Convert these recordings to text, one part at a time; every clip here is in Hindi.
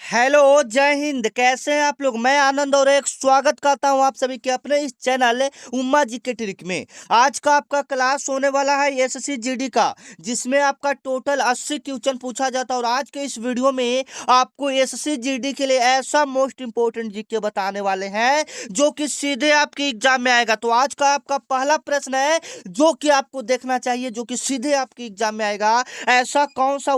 हेलो, जय हिंद। कैसे हैं आप लोग? मैं आनंद और एक स्वागत करता हूं आप सभी के अपने इस चैनल उम्मा जी के ट्रिक में। आज का आपका क्लास होने वाला है एसएससी जीडी का, जिसमें आपका टोटल 80 क्वेश्चन पूछा जाता है। और आज के इस वीडियो में आपको एसएससी जीडी के लिए ऐसा मोस्ट इंपोर्टेंट जीके बताने वाले हैं जो कि सीधे आपके एग्जाम में आएगा। तो आज का आपका पहला प्रश्न है जो कि आपको देखना चाहिए, जो कि सीधे आपके एग्जाम में आएगा। ऐसा कौन सा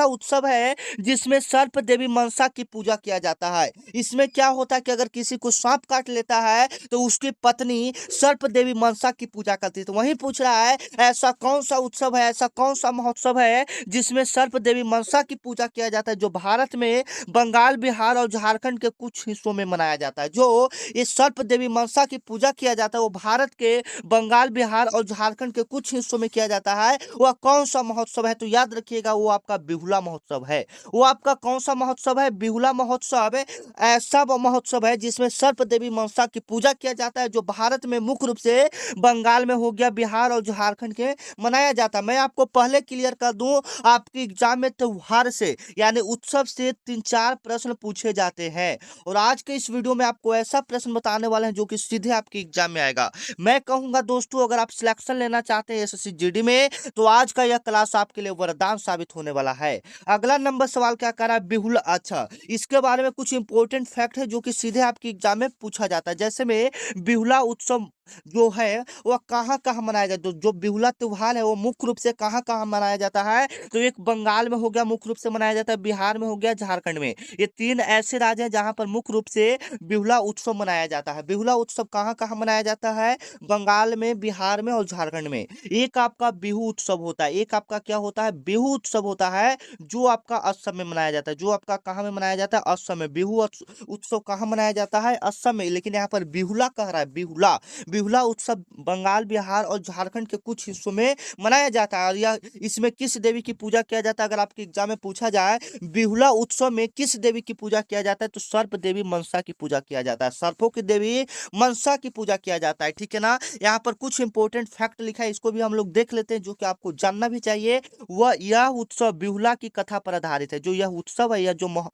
उत्सव है जिसमें सर्प देवी मनसा की पूजा किया जाता है? इसमें क्या होता है कि अगर किसी को सांप काट लेता है तो उसकी पत्नी सर्प देवी मनसा की पूजा करती है। तो वही पूछ रहा है, ऐसा कौन सा उत्सव है, ऐसा कौन सा महोत्सव है जिसमें सर्प देवी मनसा की पूजा किया जाता है, जो भारत में बंगाल, बिहार और झारखंड के कुछ हिस्सों में मनाया जाता है। जो इस सर्प देवी मनसा की पूजा किया जाता है वो भारत के बंगाल, बिहार और झारखंड के कुछ हिस्सों में किया जाता है। वह कौन सा महोत्सव है? तो याद रखिएगा, वो आपका बिहुला महोत्सव है। वो आपका कौन सा महोत्सव है? बिहुला महोत्सव ऐसा वो महोत्सव है जिसमें सर्प देवी मनसा की पूजा किया जाता है, जो भारत में मुख्य रूप से बंगाल में हो गया, बिहार और झारखंड के मनाया जाता है। मैं आपको पहले क्लियर कर दूं, आपके एग्जाम में त्योहार से यानी उत्सव से 3-4 प्रश्न पूछे जाते हैं। और आज के इस वीडियो में आपको ऐसा प्रश्न बताने वाले हैं जो कि सीधे आपके एग्जाम में आएगा। मैं कहूंगा दोस्तों, अगर आप सिलेक्शन लेना चाहते हैं एसएससी जीडी में, तो आज का यह क्लास आपके लिए वरदान साबित होने वाला है। अगला नंबर सवाल क्या कर रहा है? बिहुला। अच्छा, इसके बारे में कुछ इंपॉर्टेंट फैक्ट है जो कि सीधे आपके एग्जाम में पूछा जाता है। जैसे में बिहुला उत्सव जो है वह कहाँ कहाँ मनाया जाता है? जो बिहुला त्योहार है वो मुख्य रूप से कहाँ कहाँ मनाया जाता है? तो एक बंगाल में हो गया, मुख्य रूप से मनाया जाता है, बिहार में हो गया, झारखंड में। ये 3 ऐसे राज्य हैं जहाँ पर मुख्य रूप से बिहुला उत्सव मनाया जाता है। बिहुला उत्सव कहाँ कहाँ मनाया जाता है? बंगाल में, बिहार में और झारखंड में। एक आपका बिहू उत्सव होता है, एक आपका क्या होता है? बिहू उत्सव होता है, जो आपका असम में मनाया जाता है। जो आपका कहाँ में मनाया जाता है? असम में। बिहू उत्सव कहाँ मनाया जाता है? असम में। लेकिन यहाँ पर बिहुला कह रहा है, बिहुला। बिहुला उत्सव बंगाल, बिहार और झारखंड के कुछ हिस्सों में मनाया जाता है। और यह इसमें किस देवी की पूजा किया जाता है? अगर आपके एग्जाम में पूछा जाए बिहुला उत्सव में किस देवी की पूजा किया जाता है, तो सर्प देवी मनसा की पूजा किया जाता है। सर्पों की देवी मनसा की पूजा किया जाता है। ठीक है ना? यहाँ पर कुछ इंपॉर्टेंट फैक्ट लिखा है, इसको भी हम लोग देख लेते हैं, जो कि आपको जानना भी चाहिए। वह यह उत्सव बिहुला की कथा पर आधारित है। जो यह उत्सव है, यह जो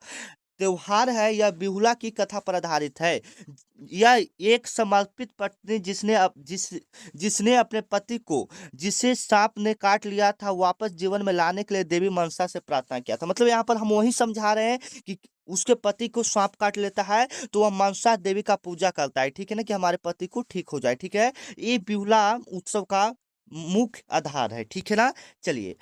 त्योहार है, यह बिहुला की कथा पर आधारित है। यह एक समर्पित पत्नी जिसने अपने पति को, जिसे सांप ने काट लिया था, वापस जीवन में लाने के लिए देवी मनसा से प्रार्थना किया था। मतलब यहाँ पर हम वही समझा रहे हैं कि उसके पति को सांप काट लेता है तो वह मनसा देवी का पूजा करता है। ठीक है ना, कि हमारे पति को ठीक हो जाए। ठीक है, ये बिहुला उत्सव का मुख्य आधार है। ठीक है ना? चलिए,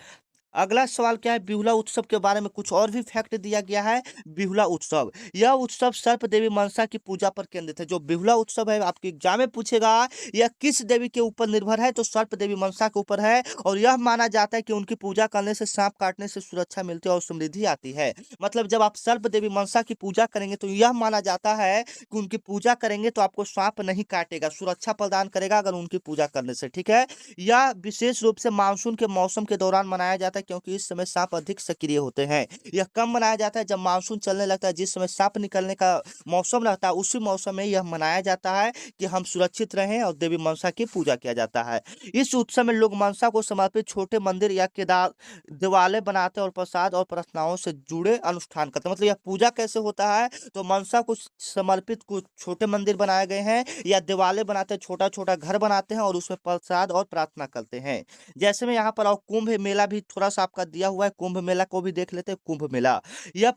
अगला सवाल क्या है? बिहुला उत्सव के बारे में कुछ और भी फैक्ट दिया गया है। बिहुला उत्सव, यह उत्सव सर्प देवी मनसा की पूजा पर केंद्रित है। जो बिहुला उत्सव है आपके एग्जाम में पूछेगा, यह किस देवी के ऊपर निर्भर है? तो सर्प देवी मनसा के ऊपर है। और यह माना जाता है कि उनकी पूजा करने से सांप काटने से सुरक्षा मिलती है और समृद्धि आती है। मतलब जब आप सर्प देवी मनसा की पूजा करेंगे तो यह माना जाता है कि उनकी पूजा करेंगे तो आपको सांप नहीं काटेगा, सुरक्षा प्रदान करेगा अगर उनकी पूजा करने से। ठीक है, यह विशेष रूप से मानसून के मौसम के दौरान मनाया जाता है, क्योंकि इस समय सांप अधिक सक्रिय होते हैं। यह कम मनाया जाता है जब मानसून चलने लगता है, जिस समय सांप निकलने का मौसम रहता है, उसी मौसम में यह मनाया जाता है कि हम सुरक्षित रहें, और देवी मनसा की पूजा किया जाता है। इस उत्सव में लोग मनसा को समर्पित छोटे मंदिर या केदार दिवाले बनाते हैं और प्रसाद और प्रार्थनाओं से जुड़े अनुष्ठान करते हैं। मतलब यह पूजा कैसे होता है? तो मनसा को समर्पित कुछ छोटे मंदिर बनाए गए हैं या दिवाले बनाते हैं, छोटा छोटा घर बनाते हैं और उसमें प्रसाद और प्रार्थना करते हैं। जैसे में यहाँ पर और कुंभ मेला भी थोड़ा सा आपका दिया हुआ है, कुंभ मेला को भी देख लेते हैं। कुंभ मेला यह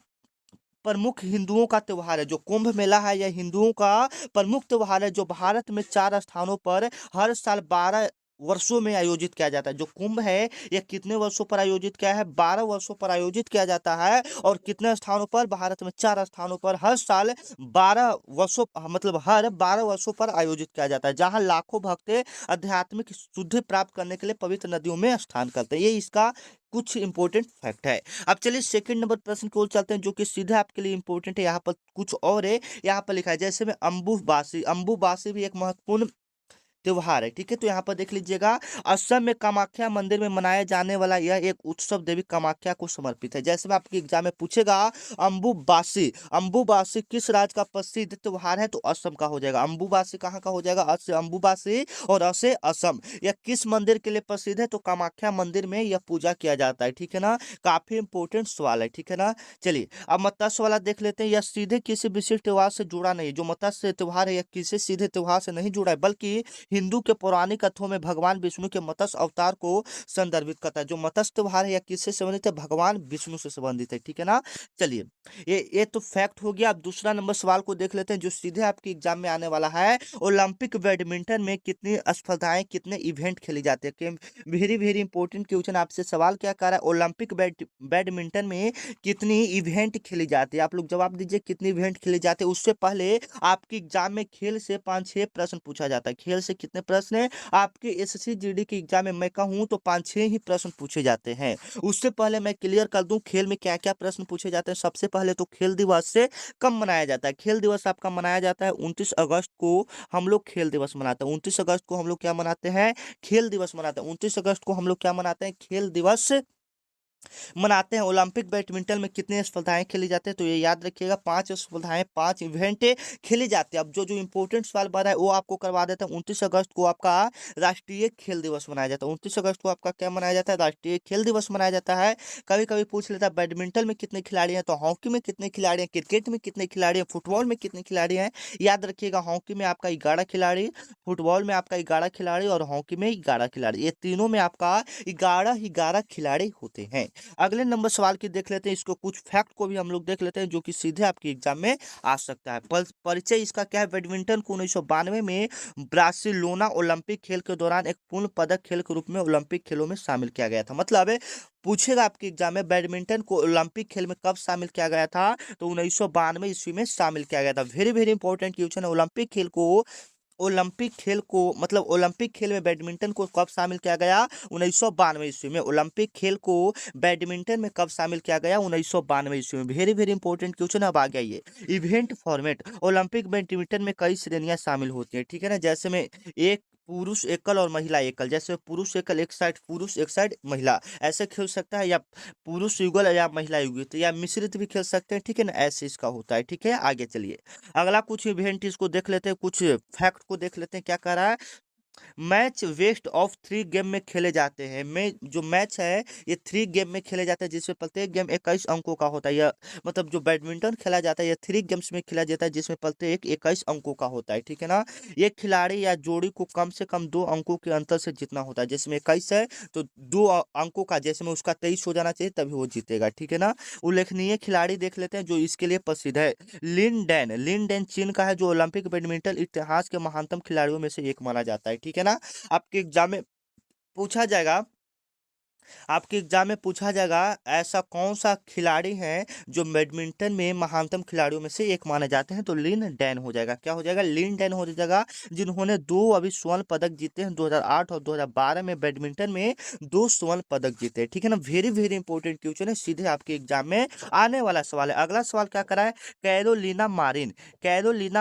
प्रमुख हिंदुओं का त्योहार है। जो कुंभ मेला है यह हिंदुओं का प्रमुख त्योहार है, जो भारत में 4 स्थानों पर हर साल 12 वर्षों में आयोजित किया जाता है। जो कुंभ है यह कितने वर्षों पर आयोजित किया है? 12 वर्षों पर आयोजित किया जाता है। और कितने स्थानों पर? भारत में 4 स्थानों पर हर साल 12 वर्षों, मतलब हर 12 वर्षों पर आयोजित किया जाता है, जहां लाखों भक्त आध्यात्मिक शुद्धि प्राप्त करने के लिए पवित्र नदियों में स्नान करते हैं। ये इसका कुछ इंपॉर्टेंट फैक्ट है। अब चलिए सेकंड नंबर प्रश्न की ओर चलते हैं, जो कि सीधे आपके लिए इंपॉर्टेंट है। यहाँ पर कुछ और है, यहाँ पर लिखा है जैसे में अम्बुबासी। अम्बुबासी भी एक महत्वपूर्ण त्योहार है। ठीक है, तो यहाँ पर देख लीजिएगा, असम में कामाख्या मंदिर में मनाया जाने वाला यह एक उत्सव देवी कामाख्या को समर्पित है। जैसे में आपके एग्जाम में पूछेगा, अम्बुबासी, अम्बुबासी किस राज्य का प्रसिद्ध त्योहार है, तो असम का हो जाएगा। अम्बुबासी कहाँ का हो जाएगा, अ से अम्बुबासी और अ से असम। यह किस मंदिर के लिए प्रसिद्ध है, तो कामाख्या मंदिर में यह पूजा किया जाता है। ठीक है ना, काफी इंपोर्टेंट सवाल है। ठीक है ना, चलिए अब मत्स्य वाला देख लेते हैं। यह सीधे किसी विशिष्ट त्योहार से जुड़ा नहीं, जो मत्स्य त्योहार है यह किसी सीधे त्योहार से नहीं जुड़ा है, बल्कि हिंदू के पौराणिक कथाओं में भगवान विष्णु के मत्स्य अवतार को संदर्भित करता है। जो मत्स्य त्योहार है यह किससे संबंधित है, भगवान विष्णु से संबंधित है। ठीक है ना, चलिए ये तो फैक्ट हो गया। अब दूसरा नंबर सवाल को देख लेते हैं, जो सीधे आपके एग्जाम में आने वाला है। ओलंपिक बैडमिंटन में कितनी स्पर्धाएं, कितने इवेंट खेले जाते हैं। वेरी वेरी इंपॉर्टेंट क्वेश्चन आपसे सवाल क्या कर रहा है, ओलंपिक बैडमिंटन में कितनी इवेंट खेली जाती है। आप लोग जवाब दीजिए कितनी इवेंट खेले जाते हैं। उससे पहले आपके एग्जाम में खेल से 5-6 प्रश्न पूछा जाता है। खेल से कितने प्रश्न है आपके एसएससी जीडी के एग्जाम में, मैं कहूँ तो 5-6 ही प्रश्न पूछे जाते हैं। उससे पहले मैं क्लियर कर दूं खेल में क्या क्या प्रश्न पूछे जाते हैं। सबसे पहले तो खेल दिवस से कब मनाया जाता है। खेल दिवस आपका मनाया जाता है 29 अगस्त को। हम लोग खेल दिवस मनाते हैं 29 अगस्त को। हम लोग क्या मनाते हैं, खेल दिवस मनाते हैं 29 अगस्त को। हम लोग क्या मनाते हैं, खेल दिवस मनाते हैं। ओलंपिक बैडमिंटन में कितनी स्पर्धाएं खेली जाती है, तो ये याद रखिएगा 5 स्पर्धाएं, 5 इवेंट खेली जाती है। अब जो जो इंपॉर्टेंट सवाल बना है वो आपको करवा देता है। 29 अगस्त को आपका राष्ट्रीय खेल दिवस मनाया जाता है। 29 अगस्त को आपका क्या मनाया जाता है, राष्ट्रीय खेल दिवस मनाया जाता है। कभी कभी पूछ लेता है बैडमिंटन में कितने खिलाड़ी हैं, तो हॉकी में कितने खिलाड़ी हैं, क्रिकेट में कितने खिलाड़ी हैं, फुटबॉल में कितने खिलाड़ी हैं। याद रखिएगा हॉकी में आपका 11 खिलाड़ी, फुटबॉल में आपका 11 खिलाड़ी और हॉकी में 11 खिलाड़ी, ये तीनों में आपका 11 खिलाड़ी होते हैं। अगले नंबर सवाल की देख लेते हैं, इसको कुछ फैक्ट को भी हम लोग देख लेते हैं जो कि सीधे आपके एग्जाम में आ सकता है। परिचय इसका क्या है, बैडमिंटन को 1992 में ब्रासिलोना ओलंपिक खेल के दौरान एक पूर्ण पदक खेल के रूप में ओलंपिक खेलों में शामिल किया गया था। मतलब पूछेगा आपके एग्जाम में बैडमिंटन को ओलंपिक खेल में कब शामिल किया गया था, तो 1992 ईस्वी में शामिल किया गया था। वेरी वेरी इंपॉर्टेंट क्वेश्चन है। ओलंपिक खेल को मतलब ओलंपिक खेल में बैडमिंटन को कब शामिल किया गया, 1992 ईस्वी में। ओलंपिक खेल को बैडमिंटन में कब शामिल किया गया, 1992 ईस्वी में। वेरी वेरी इंपॉर्टेंट क्वेश्चन अब आ गया ये। इवेंट फॉर्मेट, ओलंपिक बैडमिंटन में कई श्रेणियां शामिल होती हैं। ठीक है ना, जैसे में एक पुरुष एकल और महिला एकल, जैसे पुरुष एकल एक साइड पुरुष एक साइड महिला, ऐसे खेल सकता है, या पुरुष युगल या महिला युगल या मिश्रित भी खेल सकते हैं। ठीक है ना, ऐसे इसका होता है। ठीक है, आगे चलिए अगला कुछ इवेंट इसको देख लेते हैं, कुछ फैक्ट को देख लेते हैं क्या कह रहा है। मैच वेस्ट ऑफ 3 गेम में खेले जाते हैं। में जो मैच है ये 3 गेम में खेले जाते हैं, जिसमें प्रत्येक गेम 21 अंकों का होता है। यह मतलब जो बैडमिंटन खेला जाता है ये 3 गेम्स में खेला जाता है, जिसमें प्रत्येक 21 अंकों का होता है। ठीक है ना, एक खिलाड़ी या जोड़ी को कम से कम 2 अंकों के अंतर से जीतना होता है। जिसमें 21 है तो 2 अंकों का, जैसे में उसका 23 हो जाना चाहिए तभी वो जीतेगा। ठीक है ना, उल्लेखनीय खिलाड़ी देख लेते हैं जो इसके लिए प्रसिद्ध है। लिन डैन चीन का है, जो ओलंपिक बैडमिंटन इतिहास के महानतम खिलाड़ियों में से एक माना जाता है। ठीक है ना, आपके एग्जाम में पूछा जाएगा ऐसा कौन सा खिलाड़ी है जो बैडमिंटन में महानतम खिलाड़ियों में से एक माने जाते हैं, तो लिन डैन हो जाएगा। क्या हो जाएगा, लिन डैन हो जाएगा, जिन्होंने 2 अभी स्वर्ण पदक जीते हैं। 2008 और 2012 में बैडमिंटन में 2 स्वर्ण पदक जीते हैं। ठीक है ना, वेरी वेरी इंपॉर्टेंट क्वेश्चन है, सीधे आपके एग्जाम में आने वाला सवाल है। अगला सवाल क्या कराए, कैरोलिना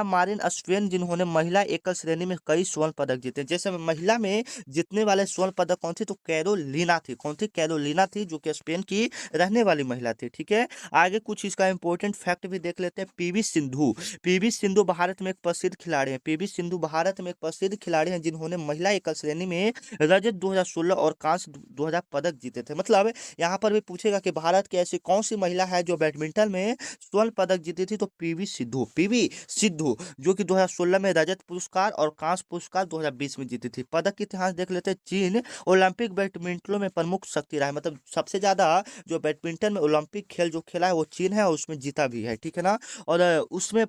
मारिन स्पेन, जिन्होंने महिला एकल श्रेणी में कई स्वर्ण पदक जीते हैं। जैसे महिला में जीतने वाले स्वर्ण पदक कौन थी, तो कैरोलिना थी। कौन थी, कैरोलिना थी, जो कि स्पेन की रहने वाली महिला थी। ठीक है, आगे कुछ इसका इंपॉर्टेंट फैक्ट भी देख लेते हैं। पीवी सिंधु भारत में एक प्रसिद्ध खिलाड़ी है। पीवी सिंधु भारत में एक प्रसिद्ध खिलाड़ी है, जिन्होंने महिला एकल श्रेणी में रजत 2016 और कांस्य 2000 पदक जीते थे। मतलब यहाँ पर भी पूछेगा कि भारत की ऐसी कौन सी महिला है जो बैडमिंटन में स्वर्ण पदक जीती थी, तो पीवी सिद्धू जो कि 2016 में रजत पुरस्कार और कांस्य पुरस्कार 2020 में जीती थी। पदक के इतिहास देख लेते हैं। चीन ओलंपिक बैडमिंटन में प्रमुख शक्ति रहा है, मतलब सबसे ज्यादा जो बैडमिंटन में ओलंपिक खेल जो खेला है वो चीन है, और उसमें जीता भी है। ठीक है ना, और उसमें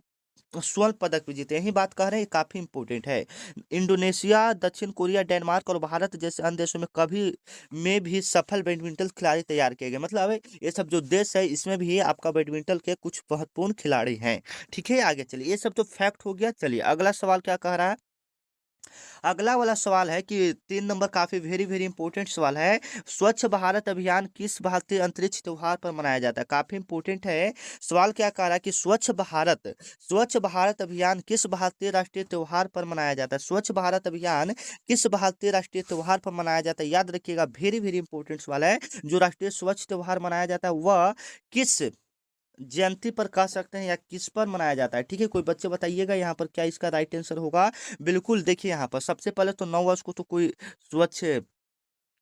स्वर्ण पदक भी जीते। यही बात कह रहे हैं, ये काफी इंपॉर्टेंट है। इंडोनेशिया, दक्षिण कोरिया, डेनमार्क और भारत जैसे अन्य देशों में कभी में भी सफल बैडमिंटन खिलाड़ी तैयार किए गए। मतलब ये सब जो देश है इसमें भी आपका बैडमिंटन के कुछ महत्वपूर्ण खिलाड़ी हैं। ठीक है, आगे चलिए, ये सब तो फैक्ट हो गया। चलिए अगला सवाल क्या कह रहा है, अगला वाला सवाल है कि 3 नंबर काफी वेरी वेरी इंपॉर्टेंट सवाल है। स्वच्छ भारत अभियान किस भारतीय अंतरिक्ष त्योहार पर मनाया जाता है? काफी इंपॉर्टेंट है। सवाल क्या कह रहा है कि स्वच्छ भारत अभियान किस भारतीय राष्ट्रीय त्योहार पर मनाया जाता है? स्वच्छ भारत अभियान किस भारतीय राष्ट्रीय त्योहार पर मनाया जाता है? याद रखिएगा, वेरी वेरी इंपॉर्टेंट सवाल है। जो राष्ट्रीय स्वच्छ त्योहार मनाया जाता है वह किस जयंती पर कह सकते हैं या किस पर मनाया जाता है? ठीक है, कोई बच्चे बताइएगा यहाँ पर क्या इसका राइट आंसर होगा। बिल्कुल, देखिए यहाँ पर सबसे पहले तो 9 वर्ष को तो कोई स्वच्छ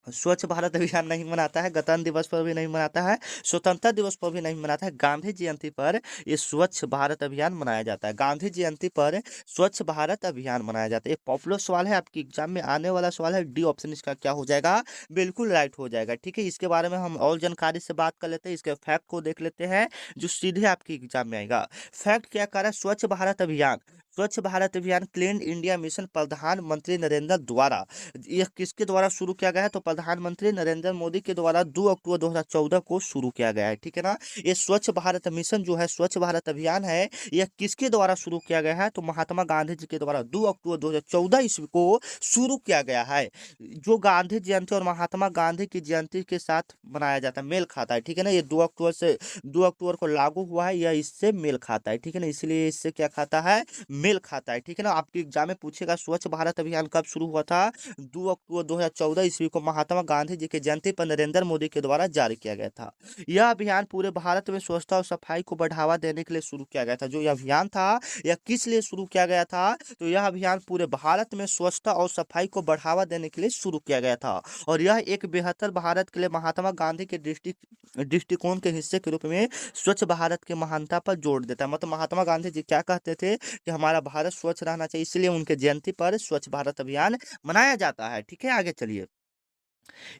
स्वच्छ भारत अभियान नहीं मनाता है, गणतंत्र दिवस पर भी नहीं मनाता है, स्वतंत्रता दिवस पर भी नहीं मनाता है। गांधी जयंती पर ये स्वच्छ भारत अभियान मनाया जाता है। गांधी जयंती पर स्वच्छ भारत अभियान मनाया जाता है। ये पॉपुलर सवाल है, आपकी एग्जाम में आने वाला सवाल है। डी ऑप्शन इसका क्या हो जाएगा? बिल्कुल राइट हो जाएगा। ठीक है, इसके बारे में हम और जानकारी से बात कर लेते हैं। इसके फैक्ट को देख लेते हैं जो सीधे आपकी एग्जाम में आएगा। फैक्ट क्या कह रहा है? स्वच्छ भारत अभियान क्लीन इंडिया मिशन प्रधानमंत्री नरेंद्र द्वारा, यह किसके द्वारा शुरू किया गया है? तो प्रधानमंत्री नरेंद्र मोदी के द्वारा 2 अक्टूबर 2014 को शुरू किया गया है। ठीक है ना। ये स्वच्छ भारत मिशन जो है, स्वच्छ भारत अभियान है, यह किसके द्वारा शुरू किया गया है? तो महात्मा गांधी जी के द्वारा 2 अक्टूबर 2014 ईस्वी को शुरू किया गया है। जो गांधी जयंती और महात्मा गांधी की जयंती के साथ मनाया जाता है, मेल खाता है। ठीक है ना। ये 2 अक्टूबर को लागू हुआ है, यह इससे मेल खाता है। ठीक है ना, इसलिए इससे क्या खाता है? मेल खाता है। ठीक है ना। आपके एग्जाम में पूछेगा स्वच्छ भारत अभियान कब शुरू हुआ था? 2 अक्टूबर 2014 ईस्वी को महात्मा गांधी जी की जयंती पर नरेंद्र मोदी के द्वारा जारी किया गया था। यह अभियान पूरे भारत में स्वच्छता और सफाई को बढ़ावा देने के लिए शुरू किया गया था। जो यह अभियान था, यह किस लिए शुरू किया गया था? तो यह अभियान पूरे भारत में स्वच्छता और सफाई को बढ़ावा देने के लिए शुरू किया गया था। और यह एक बेहतर भारत के लिए महात्मा गांधी के दृष्टिकोण के हिस्से के रूप में स्वच्छ भारत की महानता पर जोर देता है। मतलब महात्मा गांधी जी क्या कहते थे कि हमारा भारत स्वच्छ रहना चाहिए, इसलिए उनके जयंती पर स्वच्छ भारत अभियान मनाया जाता है। ठीक है, आगे चलिए।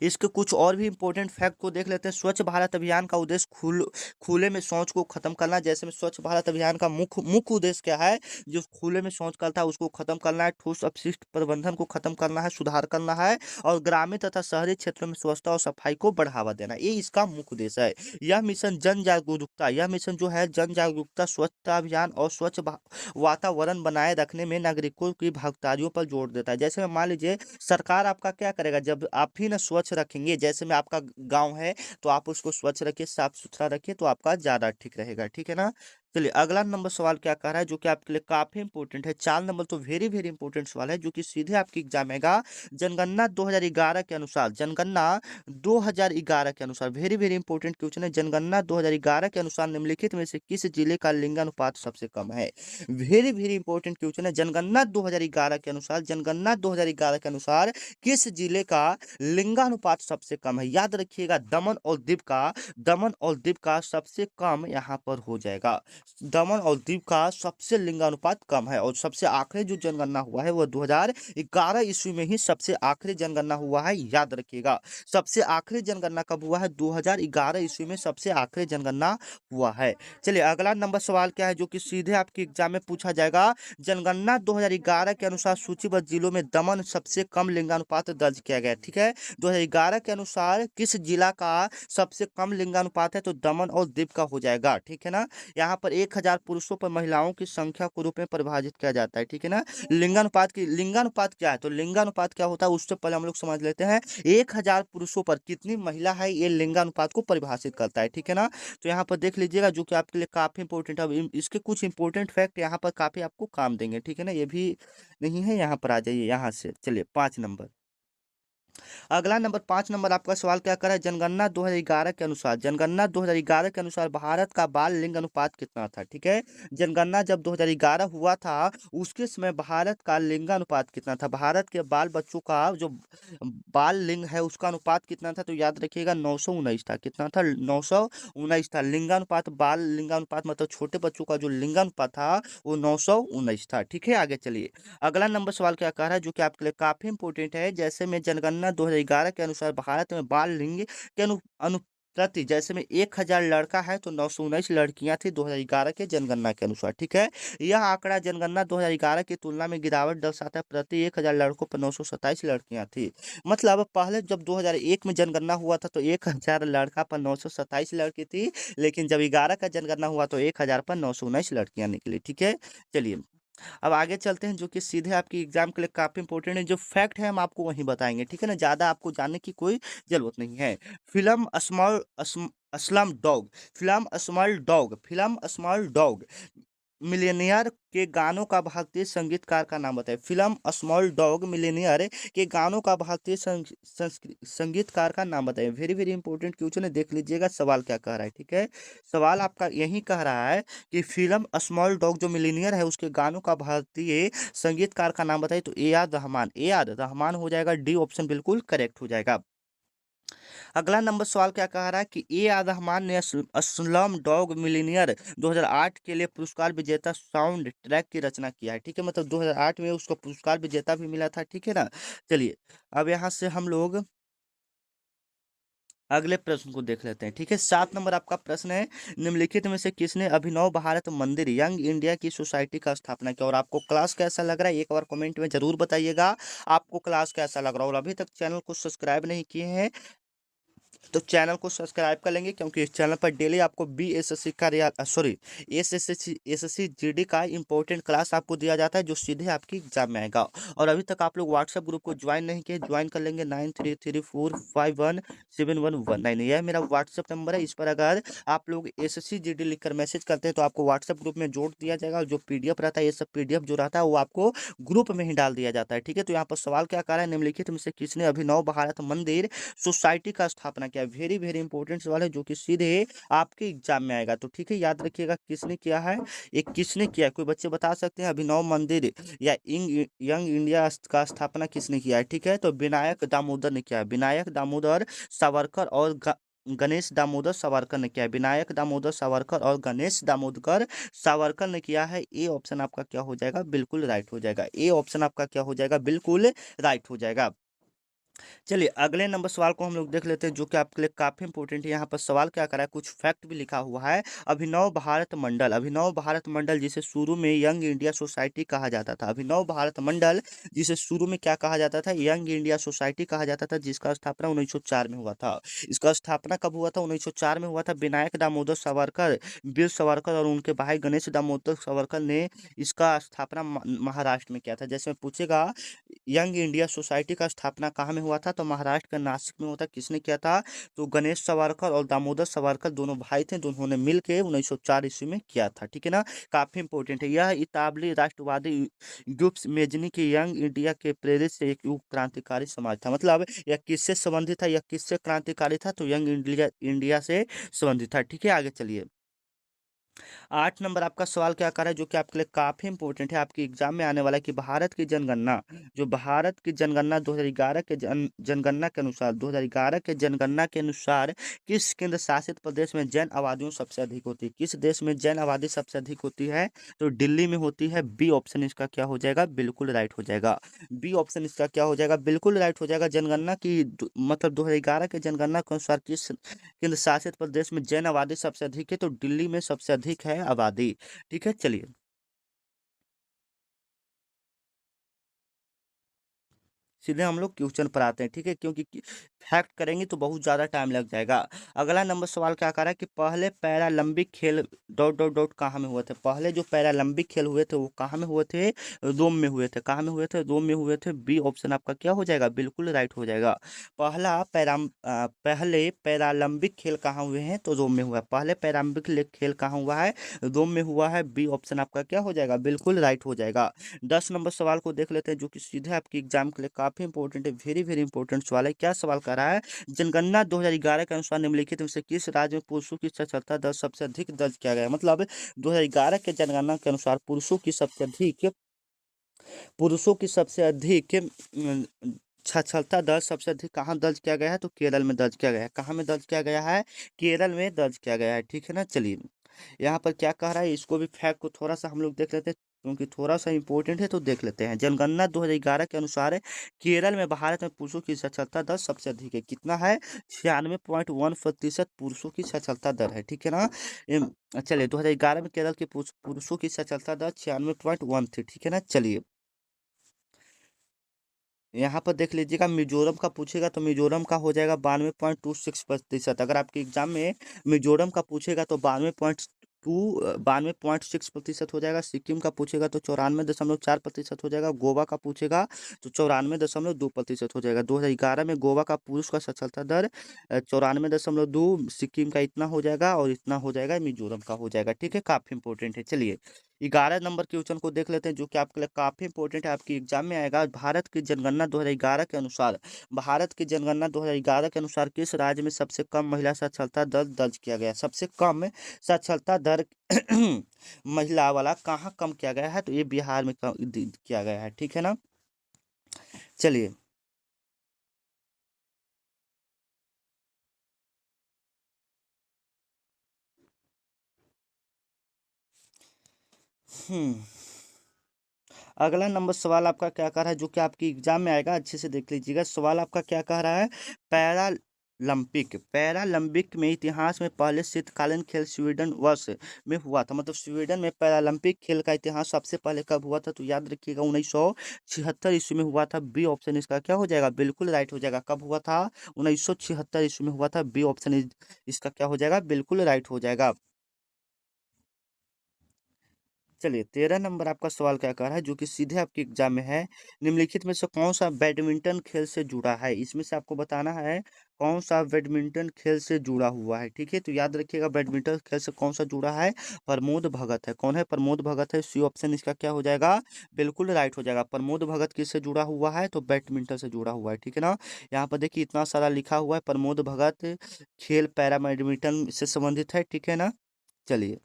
इसके कुछ और भी इंपॉर्टेंट फैक्ट को देख लेते हैं। स्वच्छ भारत अभियान का उद्देश्य खुले में शौच को खत्म करना। जैसे में स्वच्छ भारत अभियान का मुख्य मुख्य उद्देश्य क्या है? जो खुले में शौच करता है उसको खत्म करना है, ठोस अपशिष्ट प्रबंधन को खत्म करना है, सुधार करना है, और ग्रामीण तथा शहरी क्षेत्रों में स्वच्छता और सफाई को बढ़ावा देना, ये इसका मुख्य उद्देश्य है। यह मिशन जो है जन जागरूकता, स्वच्छता अभियान और स्वच्छ वातावरण बनाए रखने में नागरिकों की भागीदारियों पर जोर देता है। जैसे में मान लीजिए सरकार आपका क्या करेगा, जब आप ही ना स्वच्छ रखेंगे, जैसे में आपका गांव है तो आप उसको स्वच्छ रखिए, साफ सुथरा रखिए, तो आपका ज्यादा ठीक रहेगा। ठीक है ना। चलिए, अगला नंबर सवाल क्या कह रहा है जो कि आपके लिए काफी इंपॉर्टेंट है। 4 नंबर तो वेरी वेरी इंपॉर्टेंट सवाल है जो कि सीधे आपकी एग्जाम में आएगा। जनगणना 2011 के अनुसार, जनगणना 2011 के अनुसार, वेरी वेरी इंपॉर्टेंट क्वेश्चन है। जनगणना 2011 के अनुसार निम्नलिखित में से किस जिले का लिंगानुपात सबसे कम है? वेरी वेरी इंपॉर्टेंट क्वेश्चन है। जनगणना 2011 के अनुसार, जनगणना 2011 के अनुसार किस जिले का लिंगानुपात सबसे कम है? याद रखिएगा, दमन और दीव का सबसे कम यहाँ पर हो जाएगा। दमन और दीव का सबसे लिंगानुपात कम है। और सबसे आखिरी जो जनगणना हुआ है वह 2011 ईस्वी में ही सबसे आखिरी जनगणना हुआ है। याद रखिएगा, सबसे आखिरी जनगणना कब हुआ है? 2011 ईस्वी में सबसे आखिरी जनगणना हुआ है। चलिए, अगला नंबर सवाल क्या है जो कि सीधे आपके एग्जाम में पूछा जाएगा। जनगणना 2011 के अनुसार सूचीबद्ध जिलों में दमन सबसे कम लिंगानुपात दर्ज किया गया। ठीक है, 2011 के अनुसार किस जिला का सबसे कम लिंगानुपात है? तो दमन और दीव का हो जाएगा। ठीक है ना। यहाँ पर 1000 पुरुषों पर महिलाओं की संख्या को रूप में परिभाषित किया जाता है। ठीक है ना। लिंगानुपात क्या है? तो लिंगानुपात क्या होता है उससे पहले हम लोग समझ लेते हैं। 1000 पुरुषों पर कितनी महिला है, ये लिंगानुपात को परिभाषित करता है। ठीक है ना। तो यहाँ पर देख लीजिएगा जो कि आपके लिए काफी इंपॉर्टेंट है। अब इसके कुछ इंपॉर्टेंट फैक्ट यहाँ पर काफी आपको काम देंगे। ठीक है ना। ये भी नहीं है, यहाँ पर आ जाइए यहाँ से। चलिए, 5 नंबर, अगला नंबर 5 नंबर आपका सवाल क्या कर रहा है? जनगणना 2011 के अनुसार, जनगणना 2011 के अनुसार भारत का बाल लिंग अनुपात कितना था? ठीक है, जनगणना जब 2011 हुआ था उसके समय भारत का लिंगानुपात कितना था? भारत के बाल बच्चों का जो बाल लिंग है उसका अनुपात कितना था? तो याद रखिएगा 919 था। कितना था? 919 था। लिंगानुपात, बाल लिंगानुपात मतलब छोटे बच्चों का जो लिंगानुपात था वो 919 था। ठीक है, आगे चलिए। अगला नंबर सवाल क्या कह रहा है जो कि आपके लिए काफी इंपॉर्टेंट है। जैसे में जनगणना 2011 के अनुसार भारत में बाल लिंग के अनुप्रति, जैसे में 1000 लड़का है तो 919 लड़कियां थी 2011 के जनगणना के अनुसार। ठीक है, यह आंकड़ा जनगणना 2011 की तुलना में गिरावट दर्शाता है। प्रति 1000 लड़कों पर 927 लड़कियां थी। मतलब पहले जब 2001 में जनगणना हुआ था तो 1000 लड़का पर 927 लड़की थी, लेकिन जब 11 का जनगणना हुआ तो 1000 पर 919 लड़कियां निकली। ठीक है, चलिए अब आगे चलते हैं, जो कि सीधे आपकी एग्जाम के लिए काफी इंपॉर्टेंट है। जो फैक्ट है हम आपको वहीं बताएंगे, ठीक है ना, ज्यादा आपको जानने की कोई जरूरत नहीं है। Film Aslam dog, film small dog Millionaire के गानों का भारतीय संगीतकार का नाम बताएं। फिल्म स्मॉल डॉग मिलेनियर के गानों का भारतीय संगीतकार का नाम बताएं। वेरी वेरी इंपॉर्टेंट क्वेश्चन है, देख लीजिएगा सवाल क्या कह रहा है, ठीक है। सवाल आपका यही कह रहा है कि फिल्म स्मॉल डॉग जो मिलेनियर है उसके गानों का भारतीय संगीतकार का नाम बताइए। तो ए आर रहमान हो जाएगा, डी ऑप्शन बिल्कुल करेक्ट हो जाएगा। अगला नंबर सवाल क्या कह रहा है कि ए आर रहमान ने असलम डॉग मिलीनियर 2008 के लिए पुरस्कार विजेता साउंड ट्रैक की रचना किया है, ठीक है, मतलब 2008 में उसको पुरस्कार विजेता भी मिला था, ठीक है ना। चलिए अब यहाँ से हम लोग अगले प्रश्न को देख लेते हैं, ठीक है। 7 नंबर आपका प्रश्न है, निम्नलिखित में से किसने अभिनव भारत मंदिर यंग इंडिया की सोसाइटी का स्थापना किया। और आपको क्लास कैसा लग रहा है एक बार कमेंट में जरूर बताइएगा, आपको क्लास कैसा लग रहा है। और अभी तक चैनल को सब्सक्राइब नहीं किए हैं तो चैनल को सब्सक्राइब कर लेंगे, क्योंकि इस चैनल पर डेली आपको बीएसएससी का सॉरी एसएससी जीडी का इंपॉर्टेंट क्लास आपको दिया जाता है, जो सीधे आपकी एग्जाम में आएगा। और अभी तक आप लोग व्हाट्सएप ग्रुप को ज्वाइन नहीं किए, ज्वाइन कर लेंगे। 9334517119, यह मेरा व्हाट्सएप नंबर है। इस पर अगर आप लोग एसएससी जीडी लिखकर मैसेज करते हैं तो आपको व्हाट्सएप ग्रुप में जोड़ दिया जाएगा। और जो पीडीएफ रहता है, ये सब पीडीएफ जो रहता है वो आपको ग्रुप में ही डाल दिया जाता है, ठीक है। तो यहाँ पर सवाल क्या कर रहा है, निम्नलिखित में से किसने अभिनव भारत मंदिर सोसाइटी का स्थापना किया। वेरी वेरी इंपॉर्टेंट सवाल है, जो कि सीधे आपके एग्जाम में आएगा। तो ठीक है, याद रखिएगा किसने किया है, एक किसने किया, कोई बच्चे बता सकते हैं अभिनव मंदिर या यंग इंडिया का स्थापना किसने किया है, ठीक है। तो विनायक दामोदर ने किया है, विनायक दामोदर सावरकर और गणेश दामोदर सावरकर ने किया है। विनायक दामोदर सावरकर और गणेश दामोदर सावरकर ने किया है। ए ऑप्शन आपका क्या हो जाएगा, बिल्कुल राइट हो जाएगा। ए ऑप्शन आपका क्या हो जाएगा, बिल्कुल राइट हो जाएगा। चलिए अगले नंबर सवाल को हम लोग देख लेते हैं, जो कि आपके लिए काफी इंपॉर्टेंट है। यहाँ पर सवाल क्या करा है, कुछ फैक्ट भी लिखा हुआ है। अभिनव भारत मंडल जिसे शुरू में यंग इंडिया सोसाइटी कहा जाता था। अभिनव भारत मंडल जिसे शुरू में क्या कहा जाता था, यंग इंडिया सोसाइटी कहा जाता था, जिसका स्थापना 1904 में हुआ था। इसका स्थापना कब हुआ था, 1904 में हुआ था। विनायक दामोदर सावरकर, वीर सावरकर और उनके भाई गणेश दामोदर सावरकर ने इसका स्थापना महाराष्ट्र में किया था। जैसे पूछेगा यंग इंडिया सोसाइटी का स्थापना कहाँ में हुआ था, तो महाराष्ट्र का नासिक में हुआ था। किसने किया था, तो गणेश सावरकर और दामोदर सावरकर दोनों भाई थे, दोनों ने मिल के 1904 ईस्वी में किया था, ठीक है ना। काफी इंपॉर्टेंट है। यह इतालवी राष्ट्रवादी ग्रुप्स मेजनी के यंग इंडिया के प्रेरित से एक युग क्रांतिकारी समाज था। मतलब यह किससे संबंधित था, यह किससे क्रांतिकारी था, तो यंग इंडिया से संबंधित था, ठीक है। आगे चलिए 8 नंबर आपका सवाल क्या कर रहा है, जो कि आपके लिए काफी इंपॉर्टेंट है, आपके एग्जाम में आने वाला है कि भारत की जनगणना 2011 के जनगणना के अनुसार 2011 के जनगणना के अनुसार किस केंद्र शासित प्रदेश में जैन आबादियों सबसे अधिक होती है। किस देश में जैन आबादी सबसे अधिक होती है, तो दिल्ली में होती है। बी ऑप्शन इसका क्या हो जाएगा, बिल्कुल राइट हो जाएगा। बी ऑप्शन इसका क्या हो जाएगा, बिल्कुल राइट हो जाएगा। जनगणना की मतलब 2011 के जनगणना के अनुसार किस केंद्र शासित प्रदेश में जैन आबादी सबसे अधिक है, तो दिल्ली में सबसे अधिक है आबादी, ठीक है। चलिए सीधे हम लोग क्वेश्चन पर आते हैं, ठीक है, क्योंकि फैक्ट करेंगे तो बहुत ज़्यादा टाइम लग जाएगा। अगला नंबर सवाल क्या कर रहा है कि पहले पैरालंपिक खेल डॉट डॉट डॉट कहाँ में हुए थे। पहले जो पैरालंपिक खेल हुए थे वो कहाँ में हुए थे, रोम में हुए थे। कहाँ में हुए थे, रोम में हुए थे। बी ऑप्शन आपका क्या हो जाएगा, बिल्कुल राइट हो जाएगा। पहले पैरालंपिक खेल कहाँ हुए हैं, तो रोम में हुआ है। पहले पैरालंपिक खेल कहाँ हुआ है, रोम में हुआ है। बी ऑप्शन आपका क्या हो जाएगा, बिल्कुल राइट हो जाएगा। 10 नंबर सवाल को देख लेते हैं, जो कि सीधे आपके एग्जाम के लिए काफी इंपॉर्टेंट है। वेरी वेरी इंपॉर्टेंट सवाल है। क्या सवाल कर रहा है, जनगणना 2011 के अनुसार निम्नलिखित में से किस राज्य में पुरुषों की साक्षरता दर सबसे अधिक दर्ज किया गया है। मतलब 2011 के जनगणना के अनुसार पुरुषों की सबसे अधिक साक्षरता दर सबसे अधिक कहाँ दर्ज किया गया है, तो केरल में दर्ज किया गया है। कहाँ में दर्ज किया गया है, केरल में दर्ज किया गया है, ठीक है ना। चलिए यहाँ पर क्या कह रहा है, इसको भी फैक्ट को थोड़ा सा हम लोग देख लेते हैं, क्योंकि थोड़ा सा इंपॉर्टेंट है, तो देख लेते हैं। जनगणना 2011 के अनुसार केरल में भारत में पुरुषों की साक्षरता दर सबसे अधिक है। कितना है, 96.1% पुरुषों की साक्षरता दर है, ठीक है ना। चलिए 2011 में केरल के पुरुषों की साक्षरता दर 96.1 थी, ठीक है ना। चलिए यहाँ पर देख लीजिएगा, मिजोरम का पूछेगा तो मिजोरम का हो जाएगा 92.26%। अगर आपके एग्जाम में मिजोरम का पूछेगा तो टू 92.6% हो जाएगा। सिक्किम का पूछेगा तो 94.4% हो जाएगा। गोवा का पूछेगा तो 94.2% हो जाएगा। 2011 में गोवा का पुरुष का साक्षरता दर 94.2, सिक्किम का इतना हो जाएगा और इतना हो जाएगा मिजोरम का हो जाएगा। ठीक है, काफी इंपॉर्टेंट है। चलिए 11 नंबर के क्वेश्चन को देख लेते हैं, जो कि आपके लिए काफी इंपॉर्टेंट है, आपकी एग्जाम में आएगा। भारत की जनगणना 2011 के अनुसार, भारत की जनगणना 2011 के अनुसार किस राज्य में सबसे कम महिला साक्षरता दर दर्ज किया गया? सबसे कम साक्षरता दर महिला वाला कहाँ कम किया गया है? तो ये बिहार में किया गया है। ठीक है ना। चलिए हम्म अगला नंबर सवाल आपका क्या कह रहा है, जो कि आपकी एग्जाम में आएगा, अच्छे से देख लीजिएगा। सवाल आपका क्या कह रहा है, पैरालंपिक, पैरालंपिक में इतिहास में पहले शीतकालीन खेल स्वीडन वर्ष में हुआ था। मतलब स्वीडन में पैरालंपिक खेल का इतिहास सबसे पहले कब हुआ था? तो याद रखिएगा 1976 ईस्वी में हुआ था। बी ऑप्शन इसका क्या हो जाएगा? बिल्कुल राइट हो जाएगा। कब हुआ था? 1976 ईस्वी में हुआ था। बी ऑप्शन इसका क्या हो जाएगा? बिल्कुल राइट हो जाएगा। चलिए 13 नंबर आपका सवाल क्या कह रहा है, जो कि सीधे आपके एग्जाम में है। निम्नलिखित में से कौन सा बैडमिंटन खेल से जुड़ा है? इसमें से आपको बताना है कौन सा बैडमिंटन खेल से जुड़ा हुआ है। ठीक है, तो याद रखिएगा बैडमिंटन खेल से कौन सा जुड़ा है? प्रमोद भगत है। कौन है? प्रमोद भगत है। सी ऑप्शन इसका क्या हो जाएगा? बिल्कुल राइट हो जाएगा। प्रमोद भगत किससे जुड़ा हुआ है? तो बैडमिंटन से जुड़ा हुआ है। ठीक है ना। यहाँ पर देखिए इतना सारा लिखा हुआ है। प्रमोद भगत खेल पैरा बैडमिंटन से संबंधित है। ठीक है ना। चलिए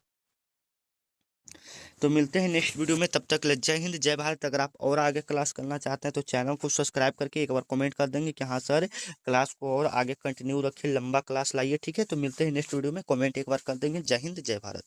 तो मिलते हैं नेक्स्ट वीडियो में, तब तक ले जय हिंद जय भारत। अगर आप और आगे क्लास करना चाहते हैं तो चैनल को सब्सक्राइब करके एक बार कमेंट कर देंगे कि हाँ सर क्लास को और आगे कंटिन्यू रखिए, लंबा क्लास लाइए। ठीक है, तो मिलते हैं नेक्स्ट वीडियो में। कमेंट एक बार कर देंगे। जय हिंद जय भारत।